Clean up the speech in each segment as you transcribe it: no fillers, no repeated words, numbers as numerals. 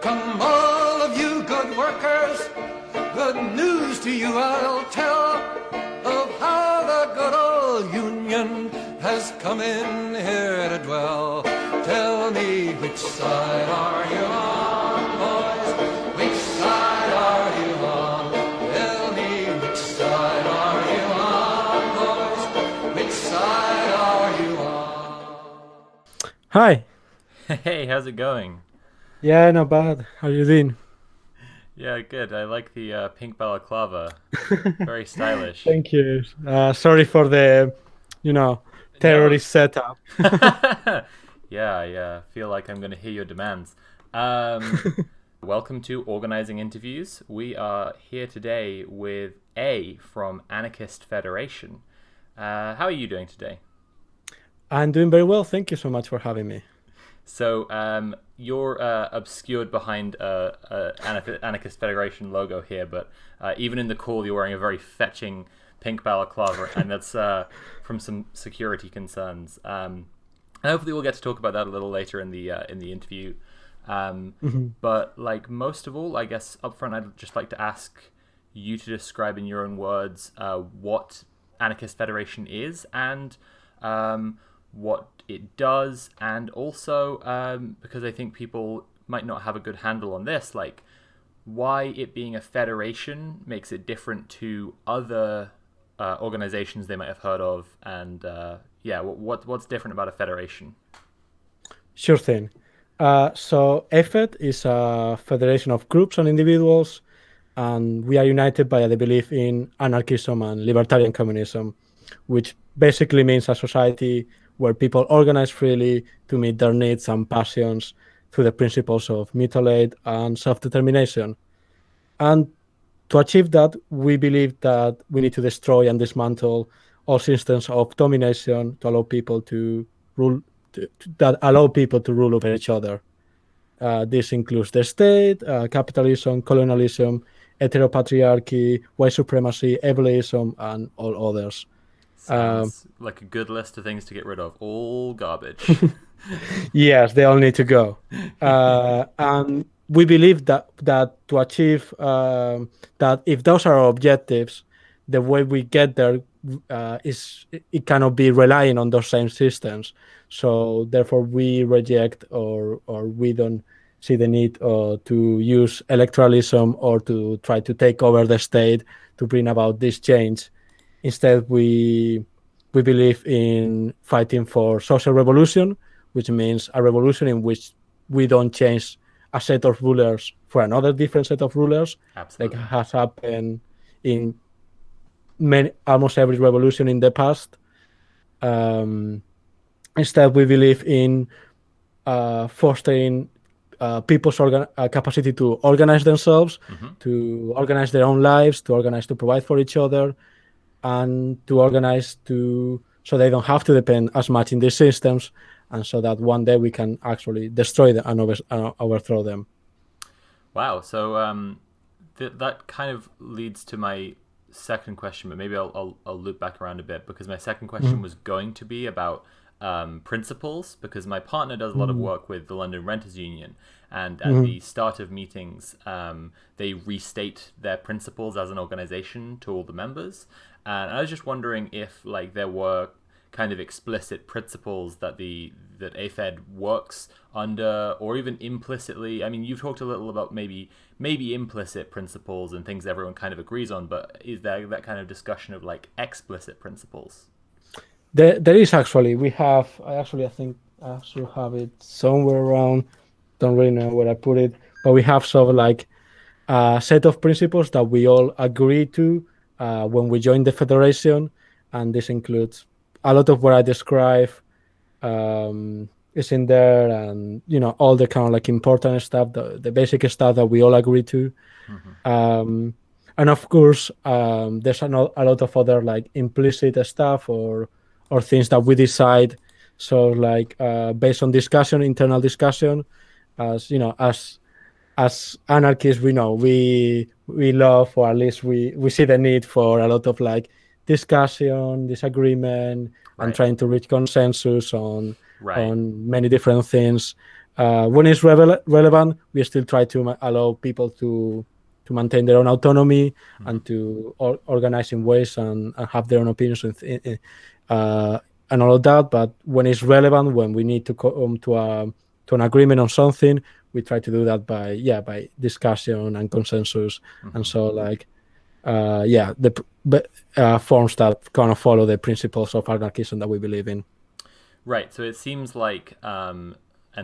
Come all of you good workers, good news to you I'll tell of how the good old Union has come in here to dwell. Tell me, which side are you on, boys? Which side are you on? Tell me, which side are you on, boys? Which side are you on? Hi. Hey, how's it going? Yeah, not bad. How you doing? Yeah, good. I like the pink balaclava. Very stylish. Thank you. Sorry for the, you know, No. terrorist setup. Yeah. Feel like I'm going to hear your demands. Um, Welcome to Organizing Interviews. We are here today with A from Anarchist Federation. How are you doing today? I'm doing very well. Thank you so much for having me. So you're obscured behind Anarchist Federation logo here, but even in the call, you're wearing a very fetching pink balaclava, and that's from some security concerns. And hopefully, we'll get to talk about that a little later in the interview. But like most of all, I guess up front, I'd just like to ask you to describe in your own words what Anarchist Federation is and what it does, and also because I think people might not have a good handle on this, like why it being a federation makes it different to other organizations they might have heard of, and what's different about a federation? Sure thing. So AFED is a federation of groups and individuals, and we are united by the belief in anarchism and libertarian communism, which basically means a society where people organize freely to meet their needs and passions through the principles of mutual aid and self-determination. And to achieve that, we believe that we need to destroy and dismantle all systems of domination to allow people to rule, that allow people to rule over each other. This includes the state, capitalism, colonialism, heteropatriarchy, white supremacy, ableism, and all others. Sounds like a good list of things to get rid of. All garbage. Yes, they all need to go. And we believe that to achieve that, if those are our objectives, the way we get there is it cannot be relying on those same systems. So therefore, we reject or we don't see the need to use electoralism or to try to take over the state to bring about this change. Instead, we believe in fighting for social revolution, which means a revolution in which we don't change a set of rulers for another different set of rulers, Absolutely. like has happened in almost every revolution in the past. Instead, we believe in fostering people's capacity to organize themselves, to organize their own lives, to organize to provide for each other, and to organize so they don't have to depend as much in these systems, and so that one day we can actually destroy them and overthrow them. Wow. So that kind of leads to my second question, but maybe I'll loop back around a bit, because my second question was going to be about principles, because my partner does a lot of work with the London Renters Union, and at the start of meetings they restate their principles as an organization to all the members, and I was just wondering if like there were kind of explicit principles that AFED works under, or even implicitly. I mean, you've talked a little about maybe implicit principles and things everyone kind of agrees on, but is there that kind of discussion of like explicit principles? There is actually. I think I should have it somewhere around. Don't really know where I put it, but we have sort of like a set of principles that we all agree to when we join the federation, and this includes a lot of what I describe is in there, and all the kind of like important stuff, the basic stuff that we all agree to. And of course, there's a lot of other like implicit stuff or things that we decide. So like based on discussion, internal discussion, as as anarchists, we love, or at least we see the need for a lot of like discussion, disagreement, and Right. trying to reach consensus on Right. on many different things. when it's relevant, we still try to allow people to maintain their own autonomy and to organize in ways and have their own opinions and all of that. But when it's relevant, when we need to come to an agreement on something, we try to do that by discussion and consensus. And so forms that kind of follow the principles of anarchism that we believe in. Right. So it seems like, and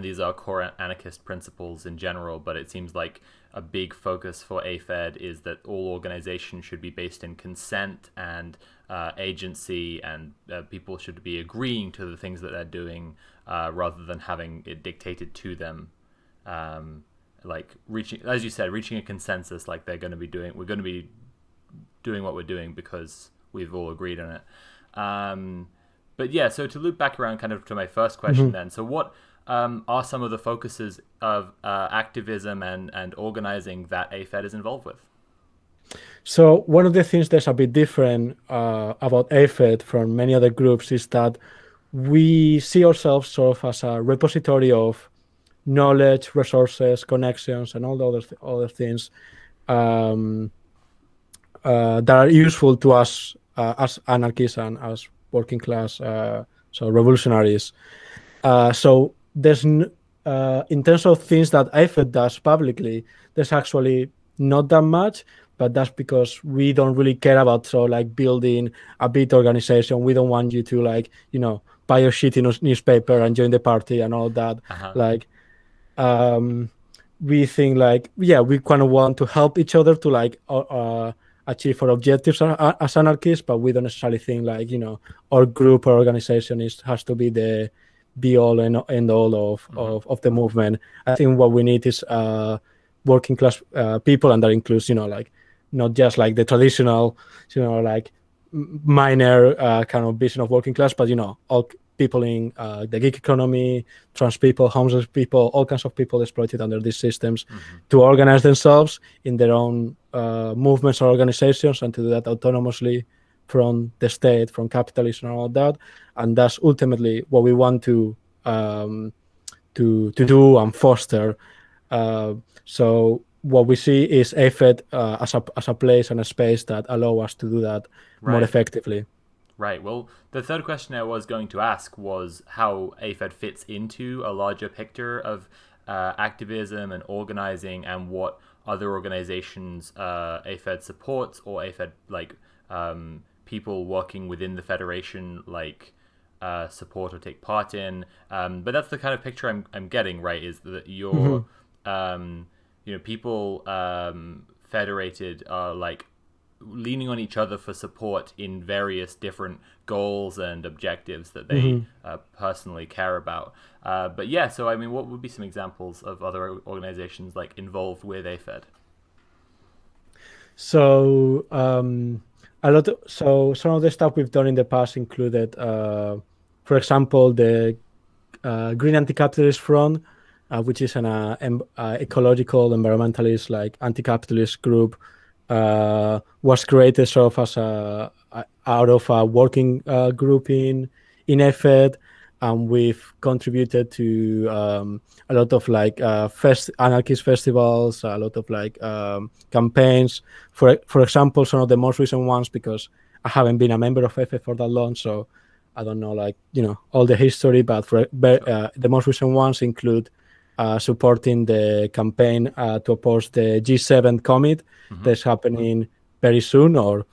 these are core anarchist principles in general, but it seems like a big focus for AFED is that all organizations should be based in consent and agency, and people should be agreeing to the things that they're doing rather than having it dictated to them. Like reaching, as you said, reaching a consensus, like we're going to be doing what we're doing because we've all agreed on it. But yeah, so to loop back around kind of to my first question then, so what are some of the focuses of activism and organizing that AFED is involved with? So one of the things that's a bit different about AFED from many other groups is that we see ourselves sort of as a repository of knowledge, resources, connections, and all the other things that are useful to us as anarchists and as working class, so revolutionaries. So there's in terms of things that AFED does publicly, there's actually not that much, but that's because we don't really care about building a big organization. We don't want you to buy your shitty newspaper and join the party and all that. We think we kind of want to help each other to achieve our objectives as anarchists, but we don't necessarily think our group or organization has to be the be all and end all of the movement. I think what we need is working class people, and that includes not just the traditional minor kind of vision of working class, but all people in the gig economy, trans people, homeless people, all kinds of people exploited under these systems to organize themselves in their own movements or organizations, and to do that autonomously from the state, from capitalism and all that. And that's ultimately what we want to do and foster. So what we see is AFED as a place and a space that allow us to do that more effectively. Right. Well, the third question I was going to ask was how AFED fits into a larger picture of activism and organizing, and what other organizations AFED supports, or AFED people working within the federation support or take part in. But that's the kind of picture I'm getting, right? Is that you're people federated are leaning on each other for support in various different goals and objectives that they personally care about. But yeah, so I mean, what would be some examples of other organizations involved with AFED? So some of the stuff we've done in the past included, for example, the Green Anti-Capitalist Front, which is an ecological, environmentalist, anti-capitalist group. Was created sort of as out of a working group in AFED, and we've contributed to a lot of anarchist festivals, a lot of campaigns. For example, some of the most recent ones, because I haven't been a member of AFED for that long, so I don't know all the history. But the most recent ones include supporting the campaign to oppose the G7 commit that's happening very soon or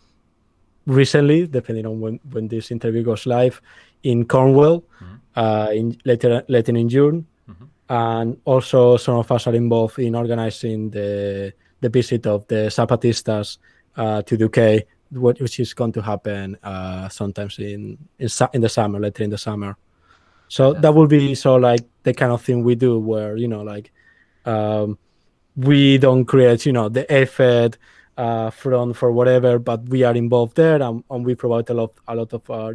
recently, depending on when this interview goes live, in Cornwall later in June. And also some of us are involved in organizing the visit of the Zapatistas to the UK, which is going to happen sometimes in the summer, later in the summer. So that will be the kind of thing we do, where we don't create the AFED front for whatever, but we are involved there, and we provide a lot of our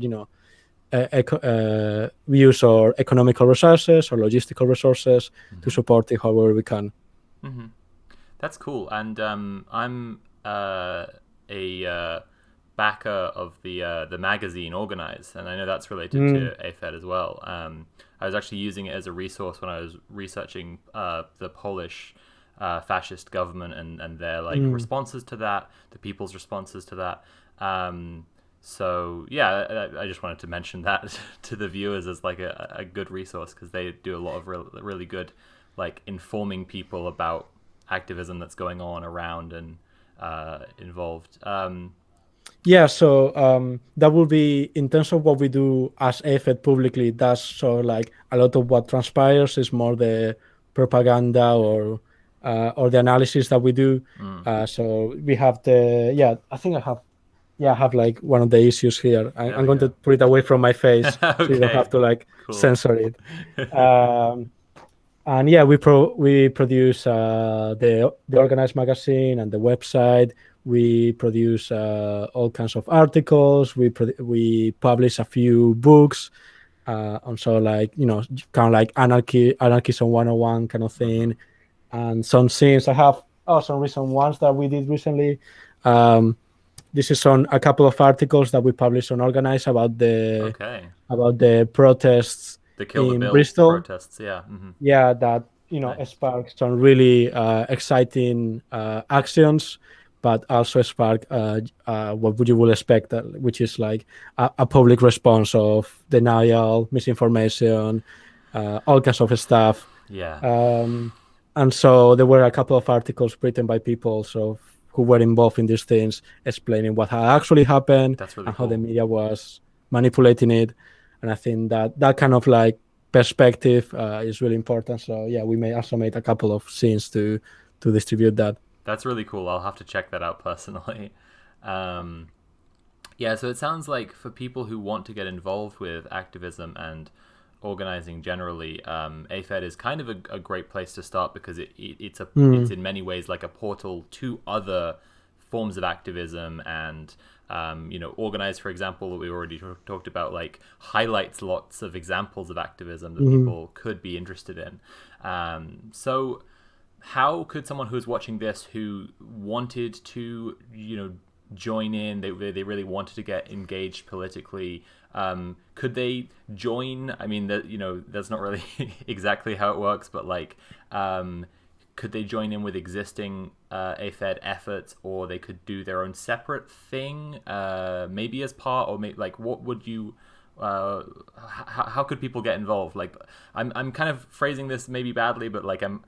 we use our economical resources or logistical resources to support it however we can. That's cool. And I'm a backer of the magazine Organize, and I know that's related to AFED as well. I was actually using it as a resource when I was researching the Polish fascist government and their like responses to that, the people's responses to that. So yeah, I just wanted to mention that to the viewers as like a good resource, because they do a lot of really good like informing people about activism that's going on around and involved. Yeah, so that will be in terms of what we do as AFED publicly. That's sort of like a lot of what transpires is more the propaganda or the analysis that we do. So we have I think I have like one of the issues here. I'm going to put it away from my face so you don't have to like censor it. And yeah, we produce the Organized magazine and the website. We produce all kinds of articles. We publish a few books on sort of like, kind of like anarchism 101 kind of thing, and some scenes. I have some recent ones that we did recently. This is on a couple of articles that we published on Organize about the protests the Kill the in Bill Bristol protests. Yeah, that sparked some really exciting actions, but also sparked what would you will expect, which is like a public response of denial, misinformation, all kinds of stuff. And so there were a couple of articles written by people who were involved in these things, explaining what had actually happened and how the media was manipulating it. And I think that kind of like perspective is really important. So yeah, we also made a couple of scenes to distribute that. That's really cool. I'll have to check that out personally. Yeah, so it sounds like for people who want to get involved with activism and organizing generally, AFED is kind of a great place to start, because it's in many ways like a portal to other forms of activism. And Organize, for example, that we already talked about, like highlights lots of examples of activism that people could be interested in. So how could someone who's watching this who wanted to join in, they really wanted to get engaged politically, could they join? I mean, that's not really exactly how it works, but like could they join in with existing AFED efforts, or they could do their own separate thing, maybe as part, or maybe like what would you how could people get involved? Like I'm kind of phrasing this maybe badly, but like I'm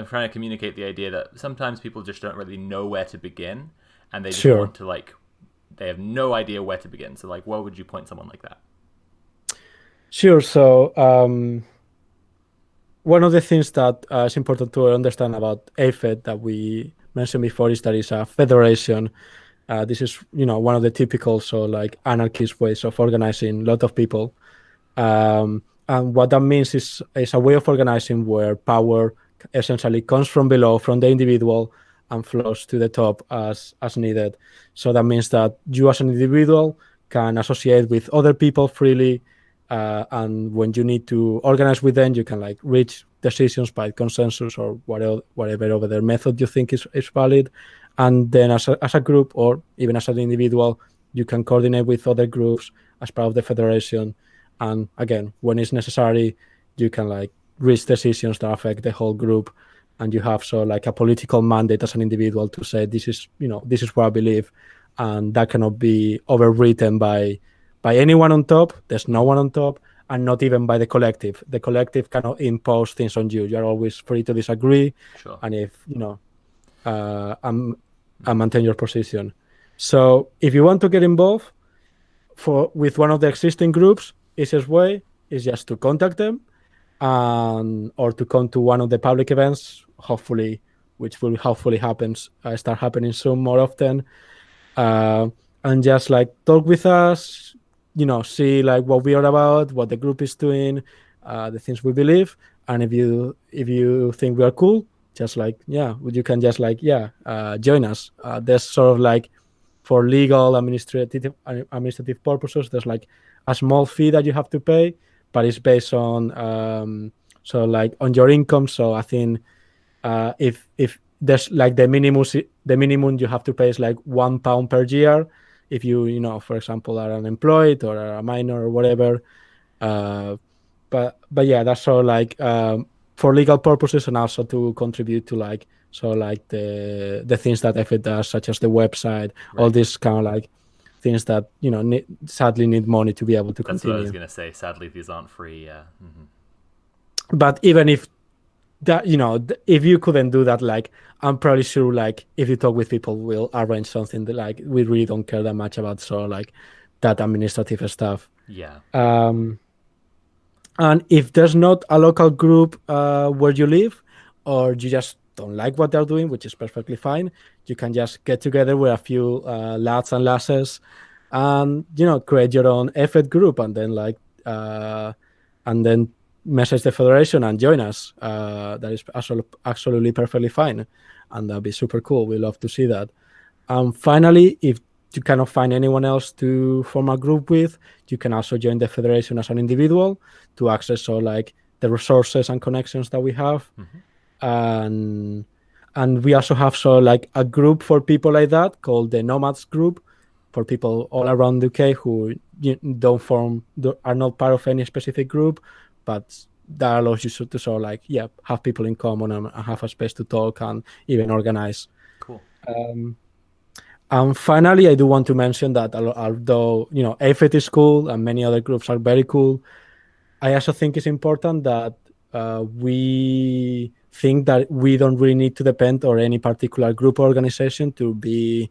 trying to communicate the idea that sometimes people just don't really know where to begin, and they just want to they have no idea where to begin. So like, where would you point someone like that? Sure. So one of the things that is important to understand about AFED that we mentioned before is that it's a federation. This is one of the typical like anarchist ways of organizing a lot of people, and what that means is a way of organizing where power essentially comes from below, from the individual, and flows to the top as needed. So that means that you as an individual can associate with other people freely, and when you need to organize with them, you can like reach decisions by consensus or whatever other method you think is valid. And then as a group, or even as an individual, you can coordinate with other groups as part of the federation. And again, when it's necessary, you can like reach decisions that affect the whole group, and you have like a political mandate as an individual to say this is what I believe, and that cannot be overwritten by anyone on top. There's no one on top, and not even by the collective. The collective cannot impose things on you. You're always free to disagree, and if and maintain your position. So if you want to get involved with one of the existing groups, easiest way is just to contact them, or to come to one of the public events, which will hopefully start happening soon more often, and just like talk with us, see like what we are about, what the group is doing, the things we believe. And if you think we are cool, just like you can just like join us. There's sort of like, for legal administrative purposes, there's like a small fee that you have to pay, but it's based on on your income. So I think if there's like the minimum you have to pay is like £1 per year. If you for example are unemployed or are a minor or whatever, but yeah, that's all like for legal purposes and also to contribute to like the things that F does, such as the website, all these kind of like things that sadly need money to be able to That's continue. what I was gonna say. Sadly, these aren't free. Yeah. But even if that, if you couldn't do that, like I'm probably sure like if you talk with people, we'll arrange something that like we really don't care that much about, so like that administrative stuff. Yeah. And if there's not a local group where you live, or you just don't like what they're doing, which is perfectly fine, you can just get together with a few lads and lasses and create your own F8 group, and then message the federation and join us. That is absolutely perfectly fine, and that'd be super cool. We love to see that. And finally, if you cannot find anyone else to form a group with, you can also join the federation as an individual to access all like the resources and connections that we have. And we also have like a group for people like that called the Nomads group, for people all around the UK who are not part of any specific group, but that allows you to sort of like have people in common and have a space to talk and even organize. Cool. And finally, I do want to mention that although F8 is cool and many other groups are very cool, I also think it's important that we think that we don't really need to depend on any particular group or organization to be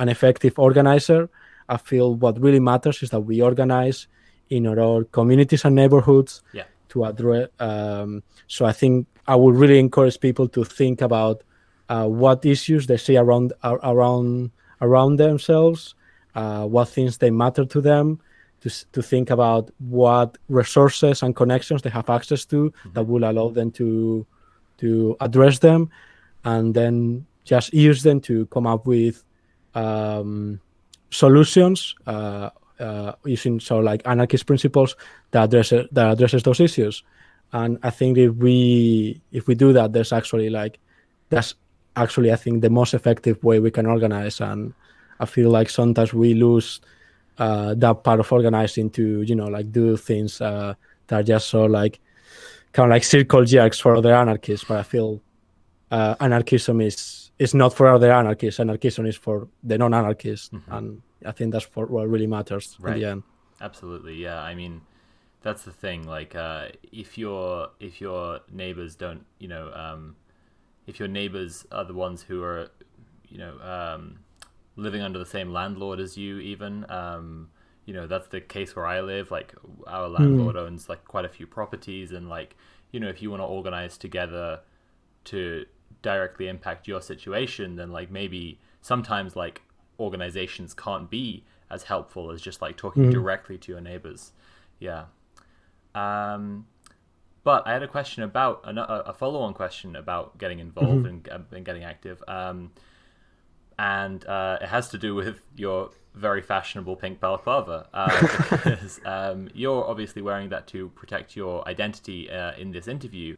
an effective organizer. I feel what really matters is that we organize in our communities and neighborhoods to address. So I think I would really encourage people to think about what issues they see around themselves, what things they matter to them, to think about what resources and connections they have access to that will allow them to address them, and then just use them to come up with solutions using like anarchist principles that addresses those issues. And I think if we do that, that's actually I think the most effective way we can organize. And I feel like sometimes we lose that part of organizing to like do things that are just so like kind of like circle jerks for other anarchists. But I feel anarchism is not for other anarchists. Anarchism is for the non-anarchists, and I think that's what really matters in the end. Absolutely, yeah. I mean, that's the thing. Like, if your neighbors don't, if your neighbors are the ones who are, living under the same landlord as you, even, that's the case where I live. Like, our landlord owns like quite a few properties, and like, if you want to organize together to directly impact your situation, then like maybe sometimes like organizations can't be as helpful as just like talking directly to your neighbors. But I had a question about a follow-on question about getting involved and getting active, and it has to do with your very fashionable pink balaclava, because you're obviously wearing that to protect your identity in this interview.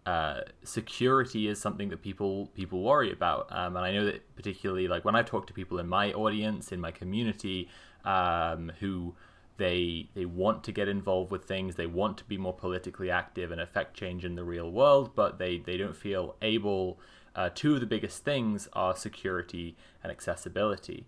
Security is something that people worry about, and I know that particularly like when I talk to people in my audience, in my community, who they want to get involved with things, they want to be more politically active and affect change in the real world, but they don't feel able. Two of the biggest things are security and accessibility.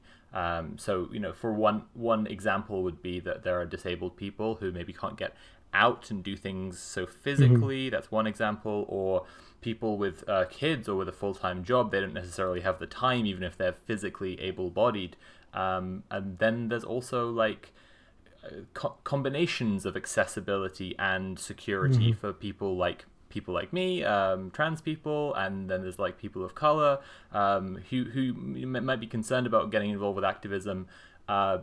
So, for one example would be that there are disabled people who maybe can't get out and do things so physically. That's one example. Or people with kids or with a full-time job, they don't necessarily have the time, even if they're physically able-bodied. And then there's also like combinations of accessibility and security for people like me, trans people, and then there's like people of color who might be concerned about getting involved with activism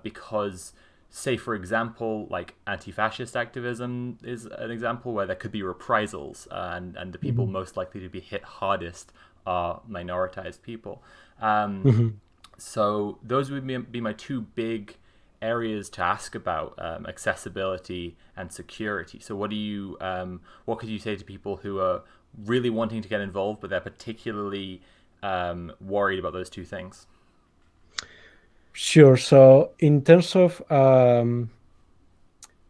because, say for example, like anti-fascist activism is an example where there could be reprisals, and the people most likely to be hit hardest are minoritized people. So those would be my two big areas to ask about, accessibility and security. So what could you say to people who are really wanting to get involved, but they're particularly worried about those two things? Sure. So in terms of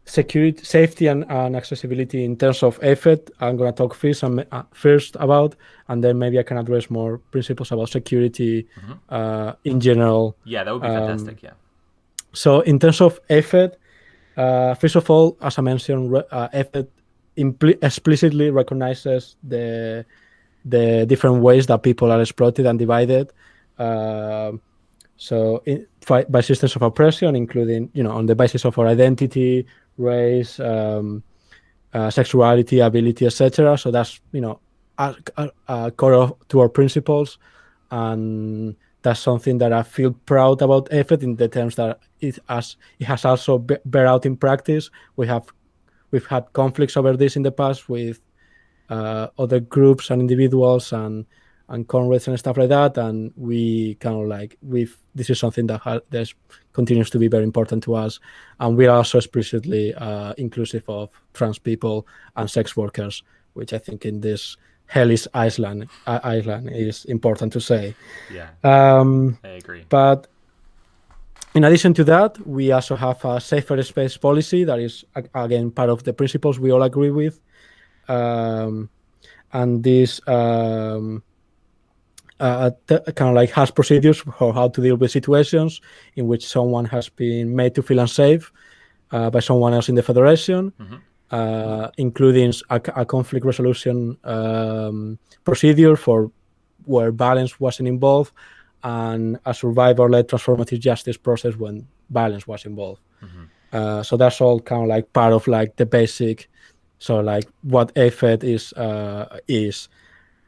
security, safety, and accessibility in terms of effort. I'm gonna talk first about, and then maybe I can address more principles about security in general. Yeah, that would be fantastic. Yeah. So in terms of effort, first of all, as I mentioned, effort explicitly recognizes the different ways that people are exploited and divided. So by systems of oppression, including, on the basis of our identity, race, sexuality, ability, etc. So that's, a core to our principles, and that's something that I feel proud about effort in the terms that it has also bear out in practice. We've had conflicts over this in the past with other groups and individuals and comrades and stuff like that, and we kind of like this is something that continues to be very important to us, and we are also explicitly inclusive of trans people and sex workers, which I think in this hellish island is important to say. Yeah, I agree. But in addition to that, we also have a safer space policy that is again part of the principles we all agree with. And this kind of like has procedures for how to deal with situations in which someone has been made to feel unsafe by someone else in the Federation, including a conflict resolution procedure for where violence wasn't involved, and a survivor-led transformative justice process when violence was involved. So that's all kind of like part of like the basic. So like what AFED is.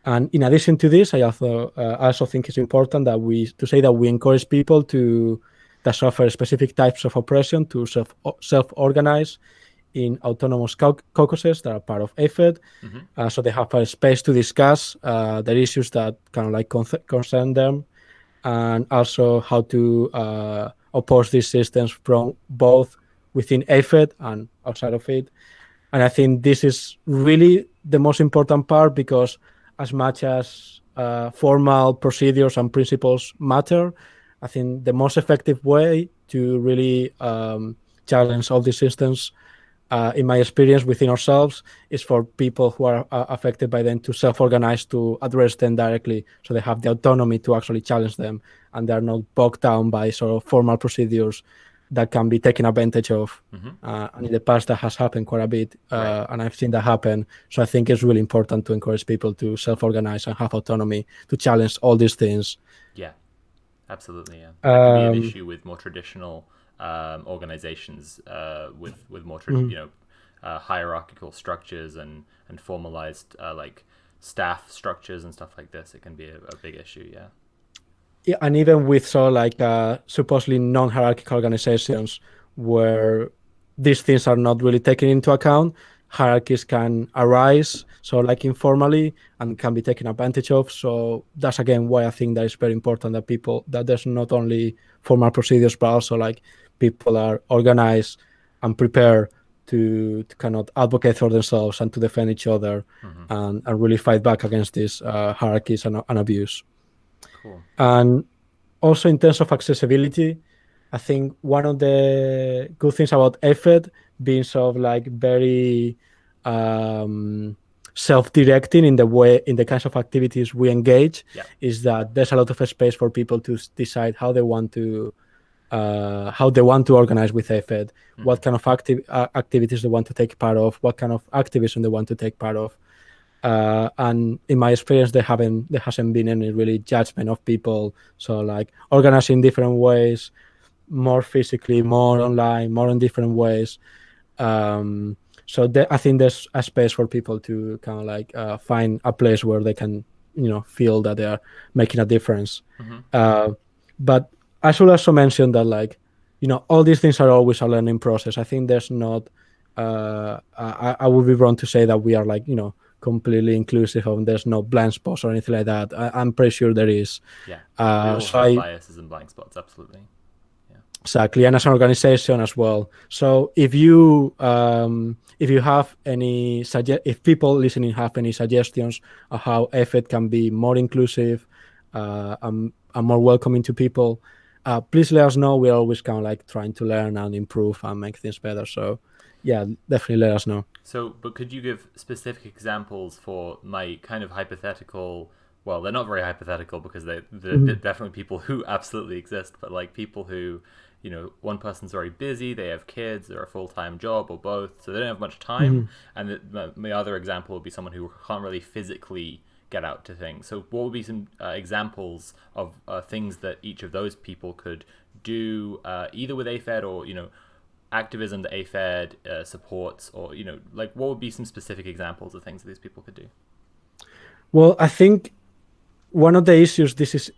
And in addition to this, I also think it's important that we encourage people that suffer specific types of oppression to self-organize in autonomous caucuses that are part of AFED. So they have a space to discuss the issues that kind of like concern them, and also how to oppose these systems from both within AFED and outside of it. And I think this is really the most important part, because as much as formal procedures and principles matter, I think the most effective way to really challenge all these systems, in my experience within ourselves, is for people who are affected by them to self-organize to address them directly, so they have the autonomy to actually challenge them, and they're not bogged down by sort of formal procedures that can be taken advantage of. And in the past that has happened quite a bit, and I've seen that happen. So I think it's really important to encourage people to self-organize and have autonomy to challenge all these things. Yeah, absolutely. Yeah, that can be an issue with more traditional organizations, with more hierarchical structures and formalized like staff structures and stuff like this. It can be a big issue. Yeah, and even with supposedly non-hierarchical organizations where these things are not really taken into account, hierarchies can arise, so like informally, and can be taken advantage of. So that's again why I think that it's very important that there's not only formal procedures, but also like people are organized and prepared to kind of advocate for themselves and to defend each other, and really fight back against these hierarchies and abuse. Cool. And also in terms of accessibility, I think one of the good things about EFED being sort of like very self-directing in the kinds of activities we engage, is that there's a lot of space for people to decide how they want to organize with EFED, what kind of activities they want to take part of, what kind of activism they want to take part of. And in my experience, there hasn't been any really judgment of people. So like organizing different ways, more physically, more online, more in different ways. So I think there's a space for people to kind of like find a place where they can, feel that they are making a difference. But I should also mention that like, all these things are always a learning process. I think there's not, I would be wrong to say that we are like, completely inclusive and there's no blind spots or anything like that. I'm pretty sure there is. Yeah, we all have biases and blind spots, absolutely. Yeah. Exactly, and as an organization as well. So if you have any if people listening have any suggestions of how EFED can be more inclusive and more welcoming to people, please let us know. We're always kind of like trying to learn and improve and make things better. So yeah, definitely let us know. So, but could you give specific examples for my kind of hypothetical? Well, they're not very hypothetical because they're definitely people who absolutely exist, but like people who, one person's very busy, they have kids, they're a full-time job or both, so they don't have much time. And my other example would be someone who can't really physically get out to things. So, what would be some examples of things that each of those people could do, either with AFED or activism that AFED supports, or like what would be some specific examples of things that these people could do? Well, I think one of the issues this is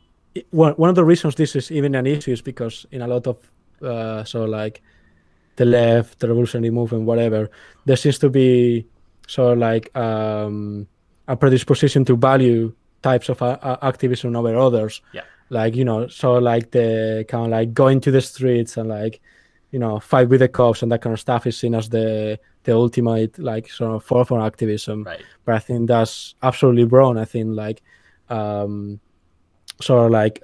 one of the reasons this is even an issue is because in a lot of so like the left, the revolutionary movement, whatever, there seems to be sort of like a predisposition to value types of activism over others. Yeah. Like so like the kind of like going to the streets and like fight with the cops and that kind of stuff is seen as the ultimate like sort of form of activism. Right. But I think that's absolutely wrong. I think like sort of like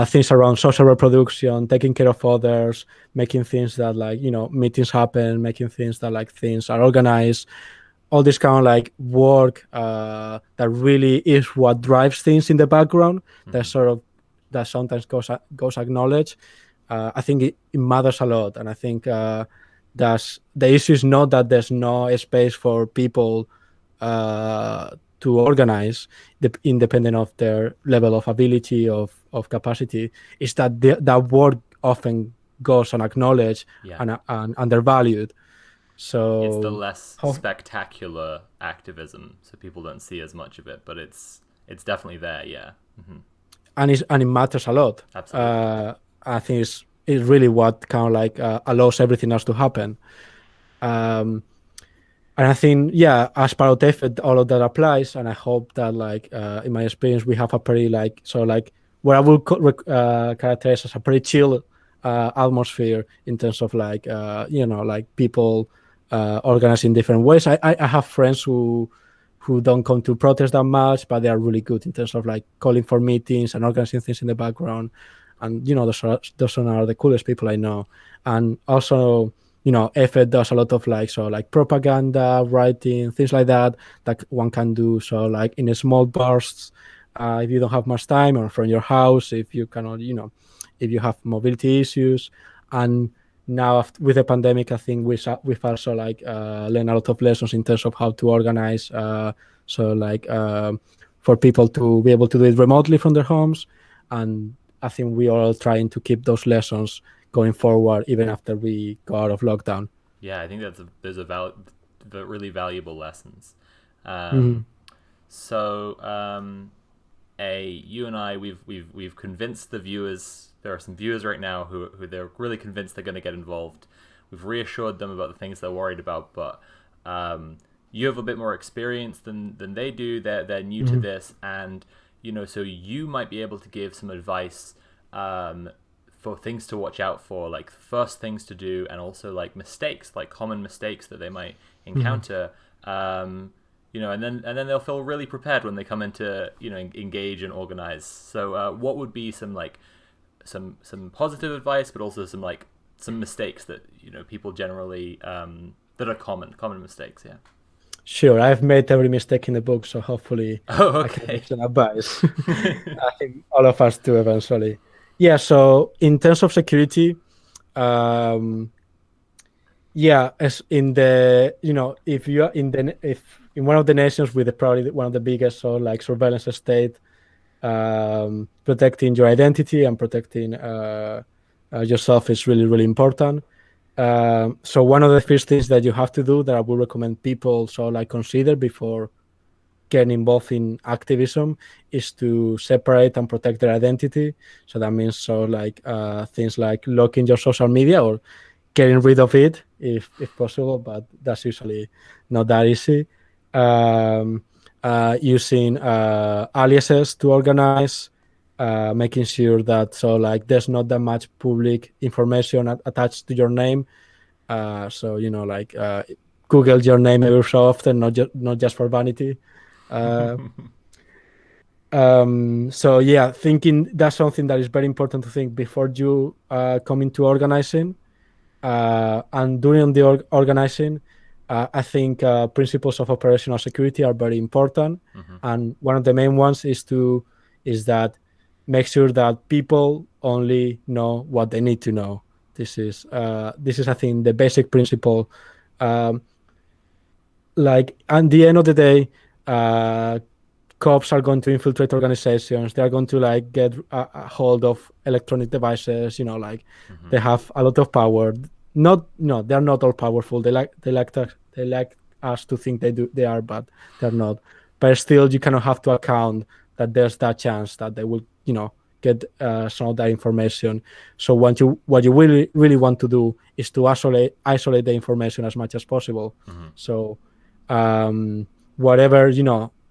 things around social reproduction, taking care of others, making things that like meetings happen, making things that like things are organized, all this kind of like work that really is what drives things in the background. That sort of that sometimes goes acknowledged. I think it matters a lot, and I think that's the issue is not that there's no space for people to organize, independent of their level of ability of capacity. Is that that work often goes unacknowledged and undervalued. So it's the less spectacular activism, so people don't see as much of it, but it's definitely there. Yeah. And it matters a lot. Absolutely. I think it's really what kind of like allows everything else to happen. And I think, as part of AFED, all of that applies. And I hope that, like, in my experience, we have a pretty, like, so, like, what I would characterize as a pretty chill atmosphere in terms of, like, like people organizing in different ways. I have friends who don't come to protest that much, but they are really good in terms of, like, calling for meetings and organizing things in the background. And, those are the coolest people I know. And also, AFED does a lot of like propaganda, writing, things like that one can do. So like in small bursts, if you don't have much time, or from your house, if you cannot, if you have mobility issues. And now with the pandemic, I think we've also like learned a lot of lessons in terms of how to organize. So like for people to be able to do it remotely from their homes. And I think we are all trying to keep those lessons going forward, even after we go out of lockdown. Yeah, I think those are really valuable lessons. So, you and I, we've convinced the viewers. There are some viewers right now who they're really convinced they're going to get involved. We've reassured them about the things they're worried about, but you have a bit more experience than they do. They're new to this, and so you might be able to give some advice for things to watch out for, like first things to do, and also like mistakes, like common mistakes that they might encounter. And then they'll feel really prepared when they come into engage and organize. So what would be some like some positive advice, but also some mistakes that people generally that are common mistakes? Yeah. Sure, I've made every mistake in the book, so hopefully okay. I can give some advice. I think all of us do eventually. Yeah, so in terms of security, as in the if you are if in one of the nations with probably one of the biggest surveillance state, protecting your identity and protecting yourself is really, really important. So one of the first things that you have to do that I would recommend people consider before getting involved in activism is to separate and protect their identity. So that means things like locking your social media or getting rid of it if possible, but that's usually not that easy. Using aliases to organize, making sure that there's not that much public information attached to your name. Google your name every so often, not just for vanity. Thinking that's something that is very important to think before you come into organizing. And during the organizing, I think principles of operational security are very important. And one of the main ones is that make sure that people only know what they need to know. This is I think the basic principle. Like at the end of the day, cops are going to infiltrate organizations. They are going to like get a hold of electronic devices. Like they have a lot of power. They're not all powerful. They like us to think they are, but they're not. But still, you cannot have to account that there's that chance that they will get some of that information. So what you really really want to do is to isolate the information as much as possible. So whatever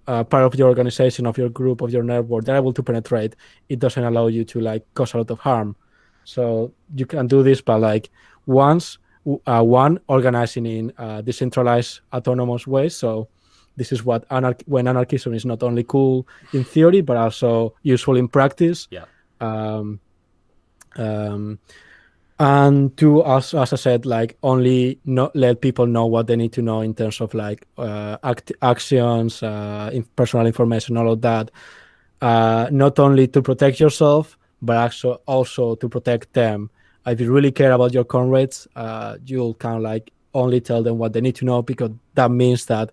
part of your organization, of your group, of your network they're able to penetrate, it doesn't allow you to like cause a lot of harm. So you can do this by like one organizing in decentralized autonomous ways. So this is what when anarchism is not only cool in theory but also useful in practice. And to, as I said, like only not let people know what they need to know in terms of like actions, personal information, all of that. Not only to protect yourself, but also to protect them. If you really care about your comrades, you'll kind of like only tell them what they need to know, because that means that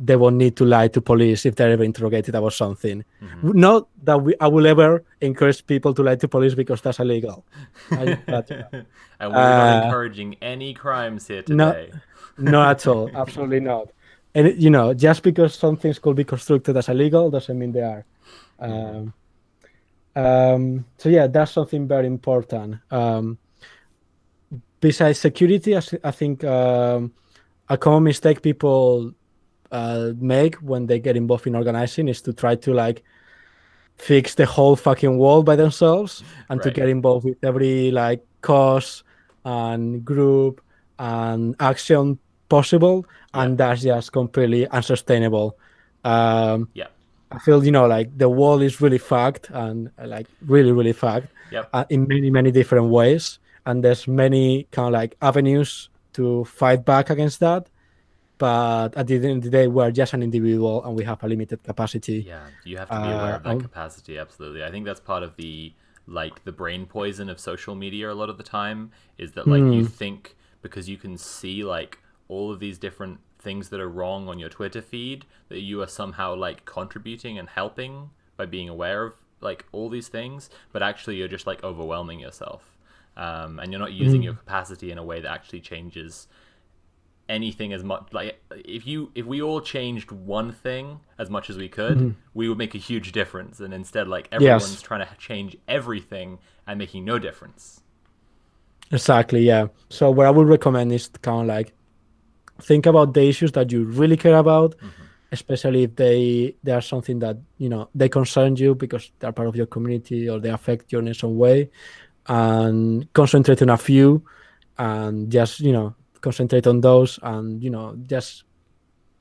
they won't need to lie to police if they're ever interrogated about something. Not that I will ever encourage people to lie to police, because that's illegal. And we're not encouraging any crimes here today. Not at all. Absolutely not. And just because some things could be constructed as illegal doesn't mean they are. So yeah, that's something very important. Besides security, I think a common mistake people make when they get involved in organizing is to try to like fix the whole fucking world by themselves, and to get involved with every like cause and group and action possible, and that's just completely unsustainable. I feel like the world is really fucked, and like really really fucked in many many different ways, and there's many kind of like avenues to fight back against that. But at the end of the day, we're just an individual and we have a limited capacity. Yeah, you have to be aware of that capacity. Absolutely. I think that's part of the brain poison of social media a lot of the time, is that like you think because you can see like all of these different things that are wrong on your Twitter feed, that you are somehow like contributing and helping by being aware of like all these things, but actually you're just like overwhelming yourself, and you're not using your capacity in a way that actually changes anything as much. Like if we all changed one thing as much as we could, we would make a huge difference, and instead like everyone's trying to change everything and making no difference. Exactly. Yeah. So what I would recommend is to kind of like think about the issues that you really care about, especially if they are something that they concern you because they're part of your community or they affect you in some way, and concentrate on a few and just concentrate on those. And just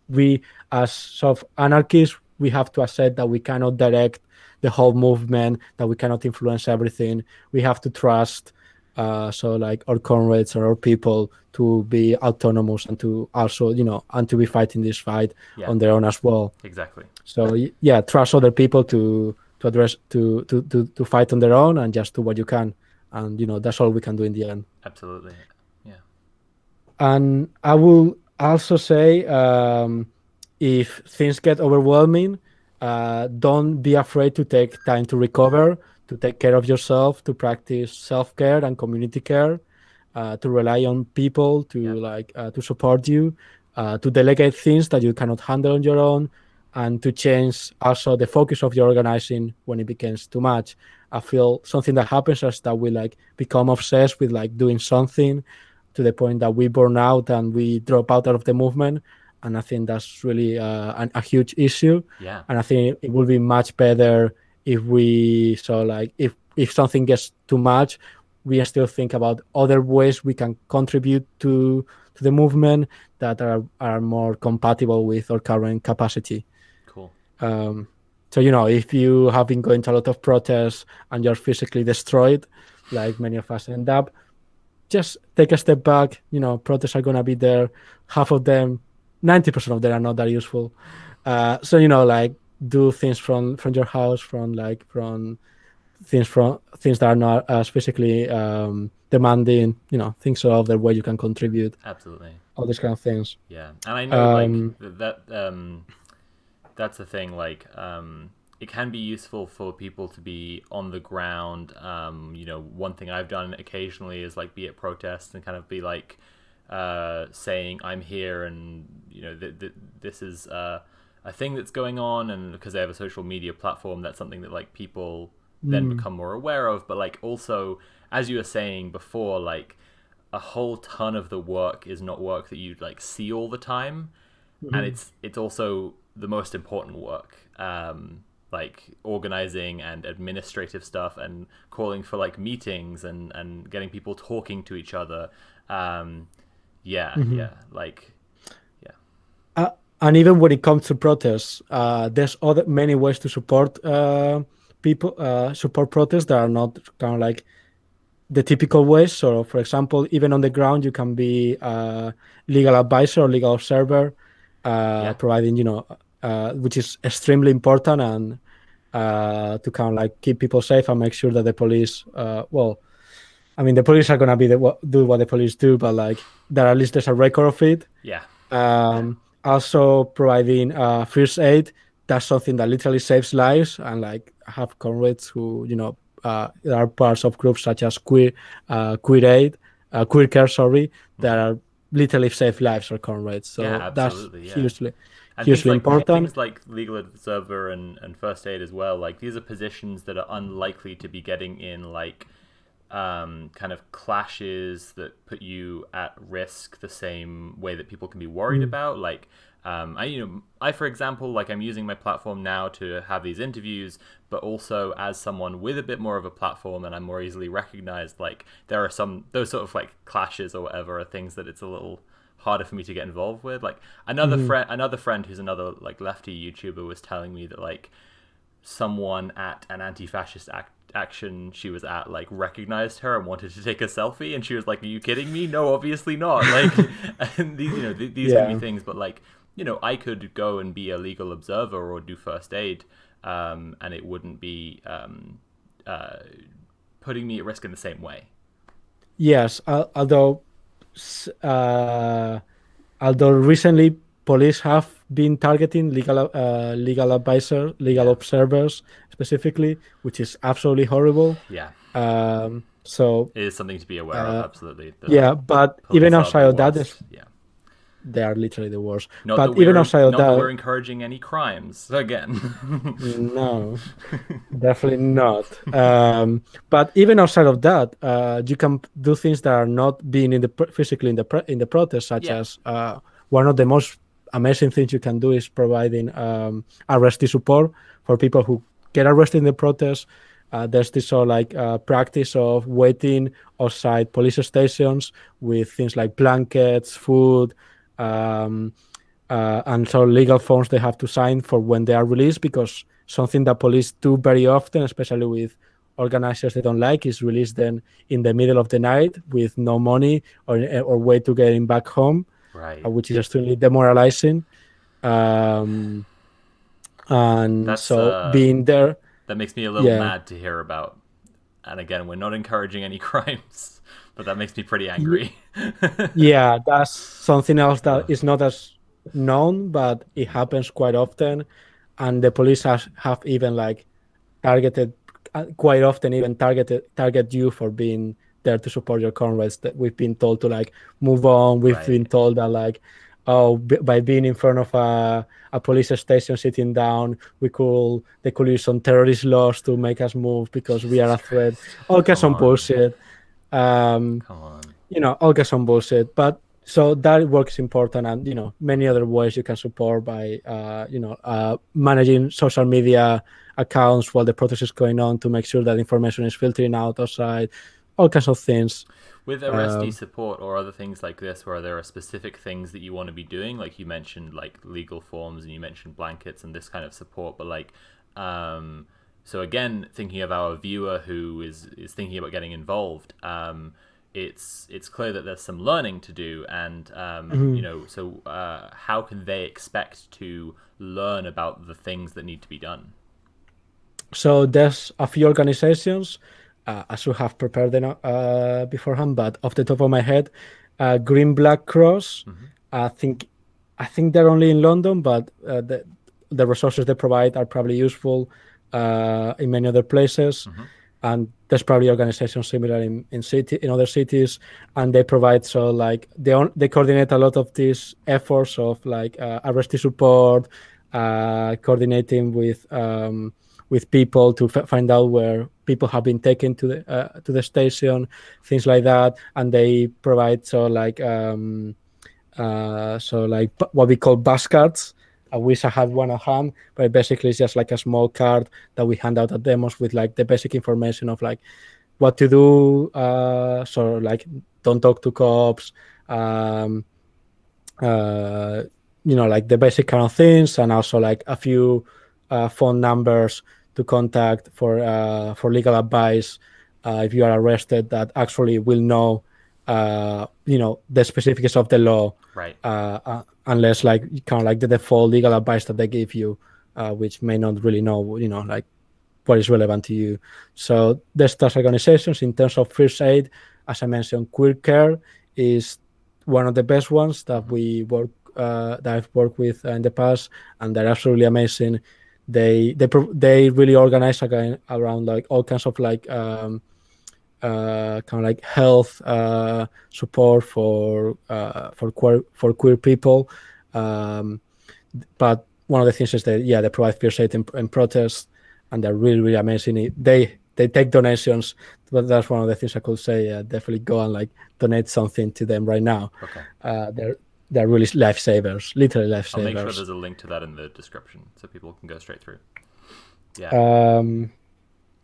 we as sort of anarchists, we have to accept that we cannot direct the whole movement, that we cannot influence everything. We have to trust so like our comrades or our people to be autonomous, and to also and to be fighting this fight on their own as well. Exactly. So yeah, trust other people to address to fight on their own, and just do what you can, and that's all we can do in the end. Absolutely. And I will also say, if things get overwhelming, don't be afraid to take time to recover, to take care of yourself, to practice self-care and community care, to rely on people to to support you, to delegate things that you cannot handle on your own, and to change also the focus of your organizing when it becomes too much. I feel something that happens is that we like become obsessed with like doing something, to the point that we burn out and we drop out of the movement. And I think that's really a huge issue. Yeah. And I think it will be much better if we, if something gets too much, we still think about other ways we can contribute to the movement that are more compatible with our current capacity. Cool. So, if you have been going to a lot of protests and you're physically destroyed, like many of us end up, just take a step back. Protests are gonna be there. Half of them, 90% of them are not that useful. So like do things from your house, from things that are not as physically demanding. Things of the way you can contribute. Absolutely. All these kind of things. Yeah, and I know that's the thing. Like, it can be useful for people to be on the ground. One thing I've done occasionally is like be at protests and kind of be like saying I'm here, and this is a thing that's going on, and because they have a social media platform, that's something that like people then become more aware of. But like also, as you were saying before, like a whole ton of the work is not work that you like see all the time, and it's also the most important work, like organizing and administrative stuff and calling for like meetings and getting people talking to each other. And even when it comes to protests, there's many ways to support support protests that are not kind of like the typical ways. So, for example, even on the ground, you can be a legal advisor or legal observer, providing, which is extremely important, and to kind of like keep people safe and make sure that the police, the police are gonna be do what the police do, but like that at least there's a record of it. Yeah. Also providing first aid. That's something that literally saves lives, and like I have comrades who are parts of groups such as queer care, that are literally save lives for comrades. So that's hugely important. Things like legal observer and first aid as well. Like these are positions that are unlikely to be getting in like kind of clashes that put you at risk the same way that people can be worried about. Like I for example, like I'm using my platform now to have these interviews, but also as someone with a bit more of a platform and I'm more easily recognized, like there are those sort of like clashes or whatever are things that it's a little harder for me to get involved with. Like another friend who's another like lefty YouTuber was telling me that like someone at an anti-fascist action she was at like recognized her and wanted to take a selfie, and she was like, "Are you kidding me? No, obviously not." Like, and these can be things, but like I could go and be a legal observer or do first aid, and it wouldn't be putting me at risk in the same way. Yes, although recently police have been targeting legal advisors, legal observers specifically, which is absolutely horrible. Yeah. So it is something to be aware of. Absolutely. But even outside of that, they are literally the worst. But even outside of that, we're encouraging any crimes again. No, definitely not. But even outside of that, you can do things that are not being physically in the protest, such as one of the most amazing things you can do is providing arrestee support for people who get arrested in the protest. There's this sort of like practice of waiting outside police stations with things like blankets, food, and so legal forms they have to sign for when they are released, because something that police do very often, especially with organizers they don't like, is release them in the middle of the night with no money or way to getting back home, right? Which is extremely demoralizing. And being there, that makes me a little mad to hear about. And again, we're not encouraging any crimes, but that makes me pretty angry. Yeah, that's something else that is not as known, but it happens quite often. And the police have even like target you for being there to support your comrades. That we've been told to like move on. We've been told that like, by being in front of a police station sitting down, they could use some terrorist laws to make us move because we are a threat. All kinds of bullshit. Come on. All kinds of bullshit. But so that work is important, and many other ways you can support by managing social media accounts while the protest is going on to make sure that information is filtering out outside. All kinds of things. With arrestee support or other things like this, where there are specific things that you want to be doing, like you mentioned like legal forms and you mentioned blankets and this kind of support, but like so again, thinking of our viewer who is thinking about getting involved, it's clear that there's some learning to do, and so how can they expect to learn about the things that need to be done? So there's a few organizations. I should have prepared them beforehand, but off the top of my head, Green Black Cross. I think they're only in London, but the resources they provide are probably useful in many other places. And there's probably organizations similar in other cities, and they provide they coordinate a lot of these efforts of arrestee support, coordinating with people to find out where people have been taken to the station, things like that, and they provide what we call bus cards. I wish I had one at hand, but basically it's just like a small card that we hand out at demos with the basic information of what to do. Don't talk to cops, the basic kind of things, and also a few phone numbers to contact for legal advice if you are arrested, that actually will know the specifics of the law, right? Unless the default legal advice that they give you, which may not really know what is relevant to you. So there's those organizations. In terms of first aid, as I mentioned, Queer Care is one of the best ones that that I've worked with in the past, and they're absolutely amazing. They really organize around all kinds of health support for queer people, but one of the things is that they provide first aid in protests, and they're really amazing. They take donations, but that's one of the things I could say. Definitely go and donate something to them right now. Okay. They're really lifesavers, literally lifesavers. I'll make sure there's a link to that in the description so people can go straight through. Yeah.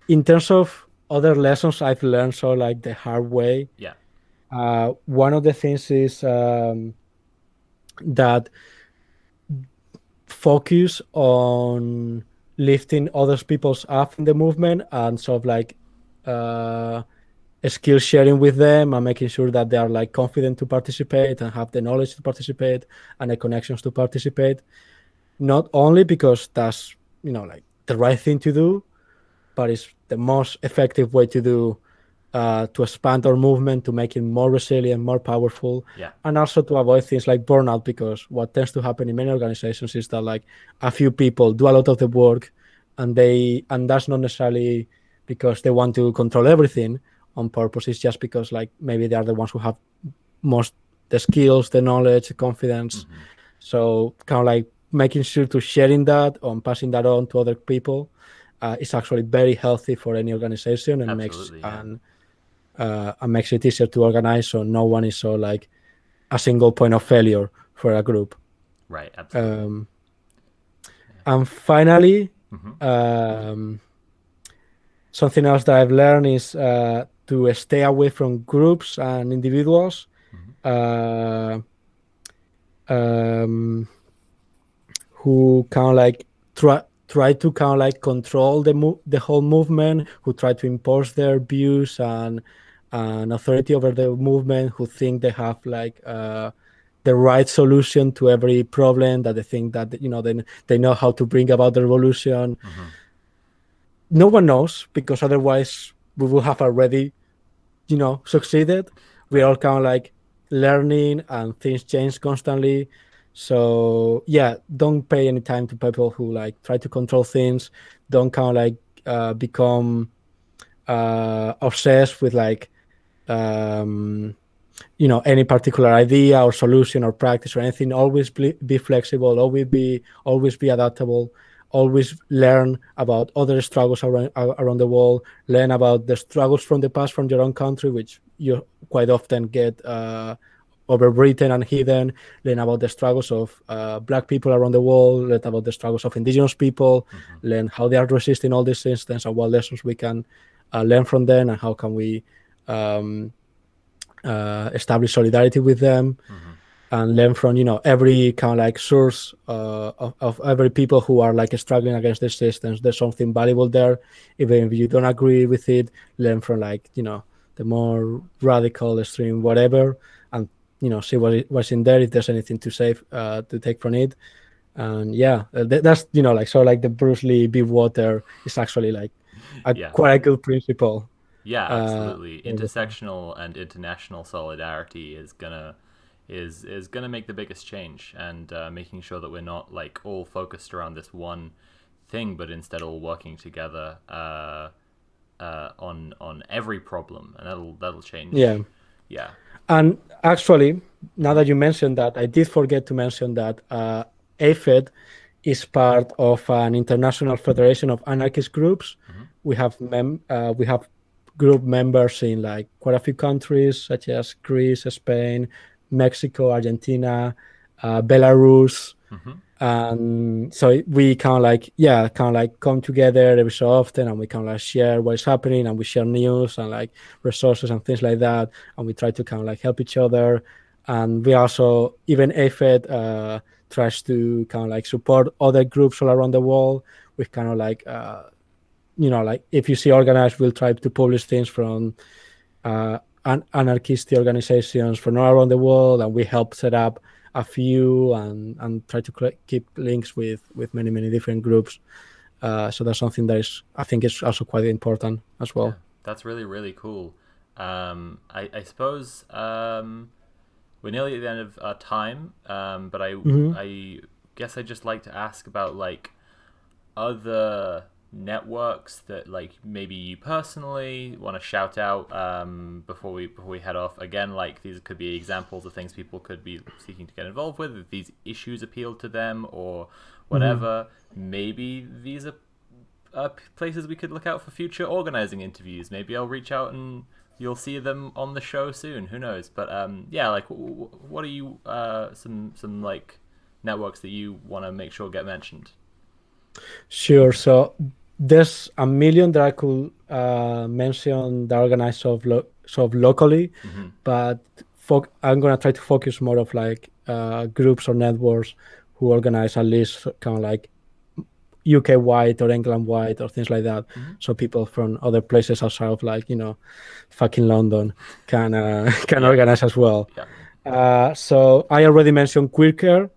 In terms of other lessons I've learned, the hard way. Yeah. One of the things is that focus on lifting other people's up in the movement, and skill sharing with them, and making sure that they are confident to participate and have the knowledge to participate and the connections to participate. Not only because that's the right thing to do, but it's the most effective way to do to expand our movement, to make it more resilient, more powerful, and also to avoid things like burnout, because what tends to happen in many organizations is that a few people do a lot of the work, and that's not necessarily because they want to control everything on purpose. It's just because maybe they are the ones who have most the skills, the knowledge, the confidence. So making sure to sharing that and passing that on to other people is actually very healthy for any organization, and makes it easier to organize, so no one is a single point of failure for a group. Right. Absolutely. And finally, something else that I've learned is to stay away from groups and individuals who try to control the whole movement, who try to impose their views and authority over the movement, who think they have the right solution to every problem, that they think that they know how to bring about the revolution. No one knows, because otherwise we would have already succeeded. We're all learning, and things change constantly. So don't pay any time to people who try to control things. Don't become obsessed with any particular idea or solution or practice or anything. Always be flexible. Always be adaptable. Always learn about other struggles around the world. Learn about the struggles from the past, from your own country, which you quite often get overwritten and hidden. Learn about the struggles of Black people around the world. Learn about the struggles of Indigenous people. Learn how they are resisting all these instances, and what lessons we can learn from them, and how can we establish solidarity with them, and learn from every source of every people who are struggling against the systems. There's something valuable there, even if you don't agree with it. Learn from the the more radical, extreme, whatever, and see what's in there, if there's anything to save, to take from it. And yeah, that's like the Bruce Lee be water is actually like quite a good principle. Yeah, absolutely. Intersectional and international solidarity is gonna make the biggest change, and making sure that we're not like all focused around this one thing, but instead all working together on every problem, and that'll change. Yeah. And actually, now that you mentioned that, I did forget to mention that AFED is part of an international federation of anarchist groups. We have group members in like quite a few countries, such as Greece, Spain, Mexico, Argentina, Belarus. And so we kind of like come together every so often, and we kind of like share what's happening, and we share news and like resources and things like that, and we try to kind of like help each other. And we also, even AFED tries to kind of like support other groups all around the world. We kind of like like if you see organized, we'll try to publish things from anarchist organizations from all around the world, and we help set up a few and try to keep links with many different groups. So that's something that I think is also quite important as well. Yeah, that's really, really cool. I suppose we're nearly at the end of our time, but I guess I'd just like to ask about like other networks that like maybe you personally want to shout out before we head off. Again, like these could be examples of things people could be seeking to get involved with, if these issues appeal to them or whatever. Maybe these are places we could look out for future organizing interviews. Maybe I'll reach out and you'll see them on the show soon, who knows. But yeah, like what are you some like networks that you want to make sure get mentioned? Sure. So there's a million that I could mention that organize sort of locally, but I'm gonna try to focus more of like groups or networks who organize at least kind of like UK wide or England wide or things like that. So people from other places outside of like fucking London can organize as well. So I already mentioned Queer Care.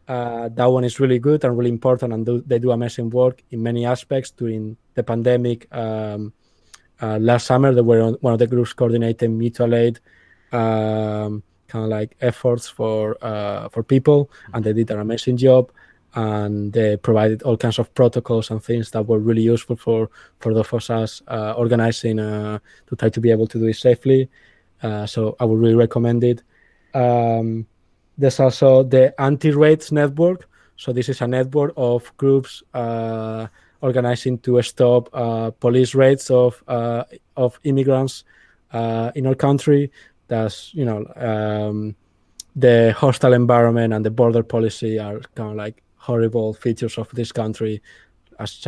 That one is really good and really important, and they do amazing work in many aspects. During the pandemic last summer, they were one of the groups coordinating mutual aid kind of like efforts for people, and they did an amazing job, and they provided all kinds of protocols and things that were really useful for those of us organizing to try to be able to do it safely. So I would really recommend it. There's also the Anti-Raids Network. So this is a network of groups organizing to stop police raids of immigrants in our country. That's the hostile environment and the border policy are kind of like horrible features of this country, as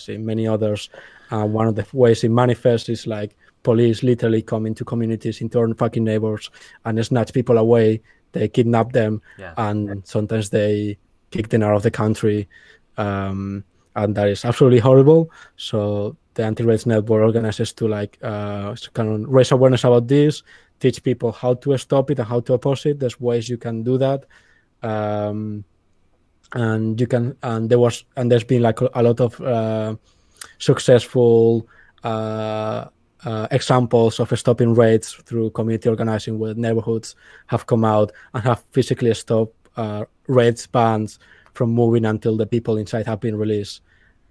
in many others. One of the ways it manifests is like police literally come into communities, into our fucking neighbors, and snatch people away. They kidnap them, and sometimes they kick them out of the country, and that is absolutely horrible. So the Anti-Raids Network organizes to like kind of raise awareness about this, teach people how to stop it and how to oppose it. There's ways you can do that, and there's been like a lot of successful examples of stopping raids through community organizing, where neighborhoods have come out and have physically stopped raids bands from moving until the people inside have been released.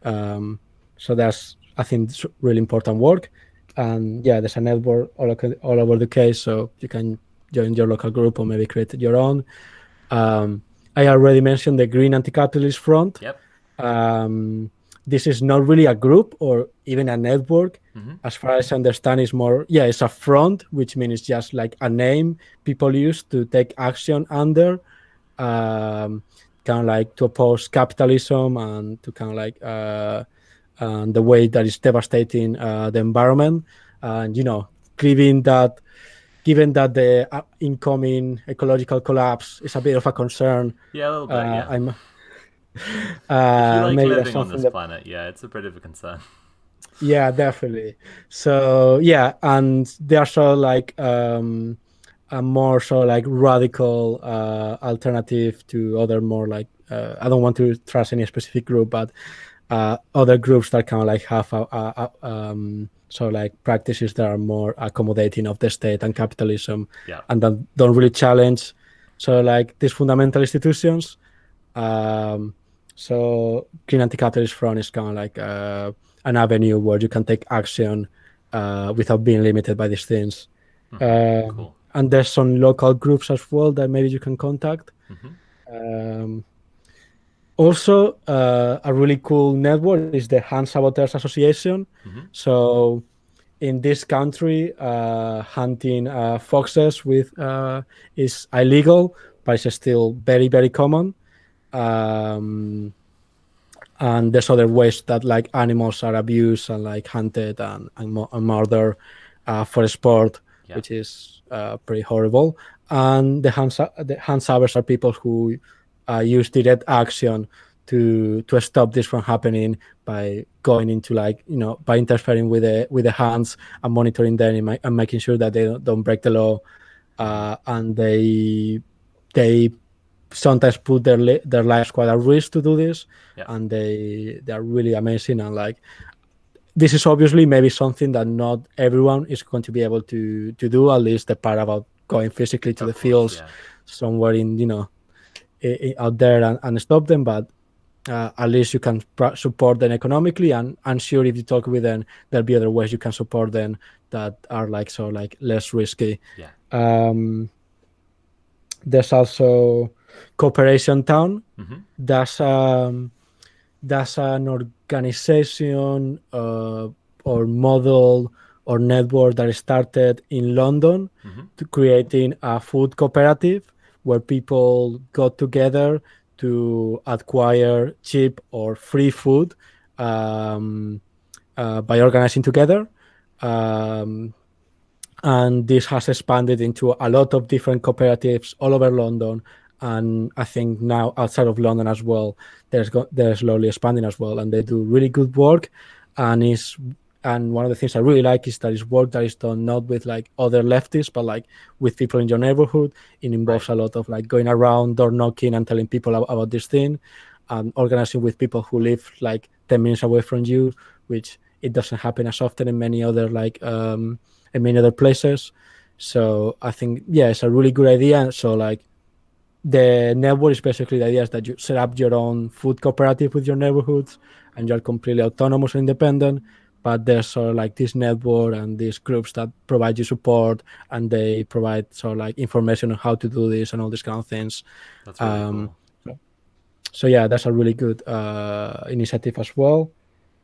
So that's, I think, really important work. And yeah, there's a network all over the case, so you can join your local group or maybe create your own. I already mentioned the Green Anti-Capitalist Front. This is not really a group or even a network. As far as I understand, it's more, it's a front, which means it's just like a name people use to take action under, kind of like to oppose capitalism and to kind of like the way that is devastating the environment. And, given that the incoming ecological collapse is a bit of a concern. Yeah, a little bit, I'm if you like living on this planet, it's a bit of a concern. Yeah, definitely. So yeah, and they are sort of like a more sort of like radical alternative to other more like I don't want to trust any specific group, but other groups that kind of like have sort of like practices that are more accommodating of the state and capitalism, Yeah. and that don't really challenge so like these fundamental institutions. Um, so Green Anti-Capitalist Front is kind of like an avenue where you can take action without being limited by these things. Cool. And there's some local groups as well that maybe you can contact. Hmm. Um, Also, a really cool network is the Hand Saboteurs Association. Hmm. So, in this country, hunting foxes with is illegal, but it's still very, very common. Um, and there's other ways that like animals are abused and like hunted and murdered for sport, Yeah. which is pretty horrible. And the handsavers are people who use direct action to stop this from happening by going into like by interfering with the hands and monitoring them and making sure that they don't break the law, and they sometimes put their lives quite at risk to do this, Yeah. and they are really amazing. And like this is obviously maybe something that not everyone is going to be able to do, at least the part about going physically to the Of course. fields Yeah. somewhere in out there and stop them, but at least you can support them economically, and I'm sure if you talk with them there'll be other ways you can support them that are like so like less risky. Yeah. um there's also Cooperation Town. Hmm. That's that's an organization or model or network that started in London Hmm. to creating a food cooperative where people got together to acquire cheap or free food um, by organizing together. Um, and this has expanded into a lot of different cooperatives all over London. And I think now outside of London as well, they're slowly expanding as well, and they do really good work. And is and one of the things I really like is that it's work that is done not with like other leftists, but like with people in your neighborhood. It involves Right. a lot of like going around, door knocking, and telling people about this thing, and organizing with people who live like 10 minutes away from you, which it doesn't happen as often in many other in many other places. So I think yeah, it's a really good idea. So like the network is basically the idea is that you set up your own food cooperative with your neighborhoods, and you're completely autonomous and independent. But there's sort of like this network and these groups that provide you support, and they provide sort of like information on how to do this and all these kind of things. That's really Um, cool. so yeah, that's a really good initiative as well.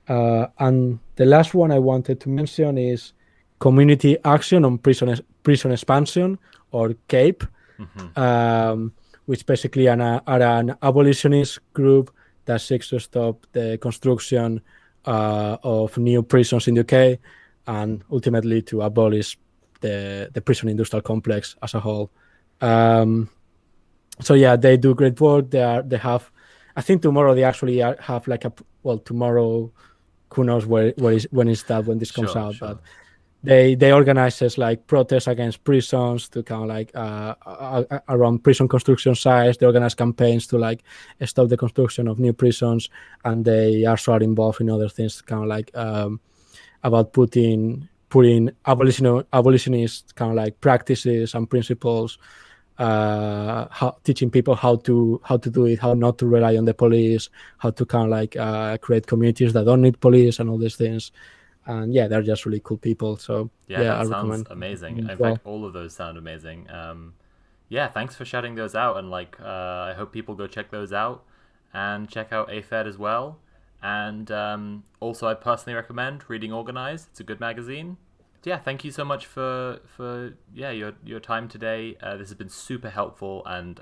And the last one I wanted to mention is Community Action on Prison Expansion, or CAPE, Hmm. um, which basically are an abolitionist group that seeks to stop the construction of new prisons in the UK, and ultimately to abolish the prison industrial complex as a whole. Um, so yeah, they do great work. They have, I think tomorrow they actually have like tomorrow, who knows when this comes Sure. out, but Sure. they organizes like protests against prisons to kind of like around prison construction sites. They organize campaigns to like stop the construction of new prisons, and they also are involved in other things, kind of like about putting abolitionist kind of like practices and principles, teaching people how to do it, how not to rely on the police, how to kind of like create communities that don't need police and all these things. And yeah, they're just really cool people. So Yeah, yeah, I that sounds recommend amazing. them as In fact, well. all of those sound amazing. Yeah, thanks for shouting those out, and like, I hope people go check those out and check out AFED as well. And also, I personally recommend reading Organized. It's a good magazine. So yeah, thank you so much for yeah your time today. This has been super helpful and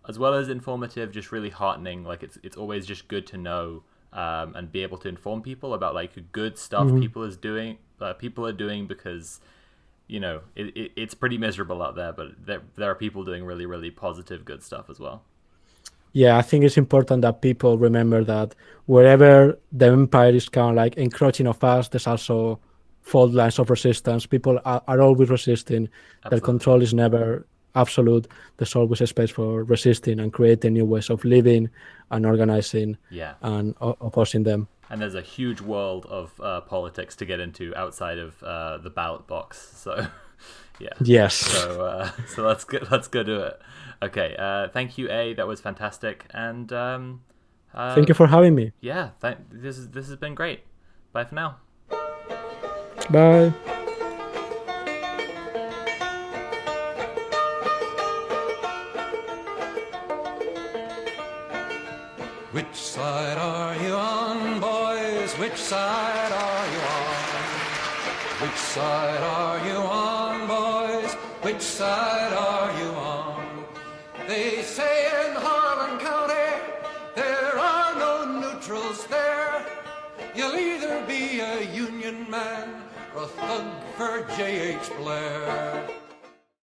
as well as informative, just really heartening. Like it's always just good to know and be able to inform people about like good stuff Mhm. people are doing because it's pretty miserable out there, but there are people doing really really positive good stuff as well. Yeah, I think it's important that people remember that wherever the empire is kind of like encroaching on us, there's also fault lines of resistance. People are always resisting. Their Absolutely. control is never absolute. There's always a space for resisting and creating new ways of living and organizing Yeah. and opposing them. And there's a huge world of politics to get into outside of the ballot box. So, yeah. Yes. So let's go do it. Okay. Thank you, A. That was fantastic. And Thank you for having me. yeah, this has been great. Bye for now. Bye. Which side are you on, boys? Which side are you on? Which side are you on, boys? Which side are you on? They say in Harlan County there are no neutrals there. You'll either be a Union man or a thug for J.H. Blair.